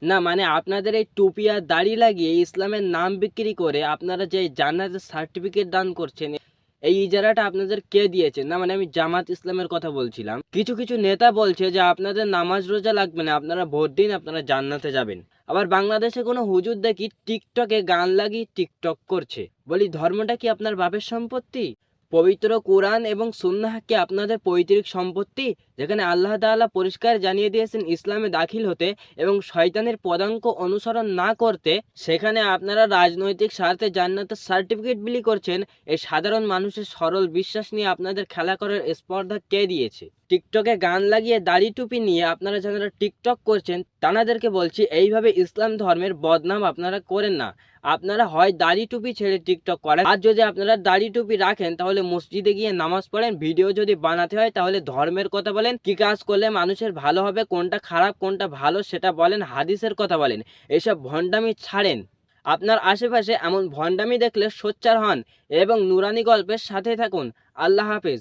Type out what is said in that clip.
না মানে আপনাদের এই টুপি আর দাড়ি লাগিয়ে ইসলামের নাম বিক্রি করে আপনারা যে জান্নাতের সার্টিফিকেট দান করছেন, এই ইজারাটা আপনাদের কে দিয়েছে? না মানে আমি জামাত ইসলামের কথা বলছিলাম। কিছু কিছু নেতা বলছে যে আপনাদের নামাজ রোজা লাগবে না, আপনারা ভোট দিন, আপনারা জান্নাতে যাবেন। আবার বাংলাদেশে কোনো হুজুর দেখি টিকটকে গান লাগিয়ে টিকটক করছে। বলি ধর্মটা কি আপনার বাপের সম্পত্তি? পবিত্র কোরআন এবং সুন্নাহ কি আপনাদের পৈতৃক সম্পত্তি, যেখানে আল্লাহ তাআলা পরিষ্কার জানিয়ে দিয়েছেন ইসলামে দাখিল হতে এবং শয়তানের পদাঙ্ক অনুসরণ না করতে, সেখানে আপনারা রাজনৈতিক স্বার্থে জান্নাতের সার্টিফিকেট বিলি করছেন। এই সাধারণ মানুষের সরল বিশ্বাস নিয়ে আপনাদের খেলা করার স্পর্ধা কে দিয়েছে? টিকটকে গান লাগিয়ে দাড়ি টুপি নিয়ে আপনারা যারা টিকটক করছেন তাদেরকে বলছি, এইভাবে ইসলাম ধর্মের বদনাম আপনারা করেন না। আপনারা হয় দাড়ি টুপি ছেড়ে টিকটক করেন, আর যদি আপনারা দাড়ি টুপি রাখেন তাহলে মসজিদে গিয়ে নামাজ পড়েন। ভিডিও যদি বানাতে হয় তাহলে ধর্মের কথা বলেন, কি কাজ করলে মানুষের ভালো হবে, কোনটা খারাপ কোনটা ভালো সেটা বলেন, হাদিসের কথা বলেন। এসব ভণ্ডামি ছাড়েন। আপনার আশেপাশে এমন ভণ্ডামি দেখলে সোচ্চার হন এবং নুরানি গল্পের সাথে থাকুন। আল্লাহ হাফেজ।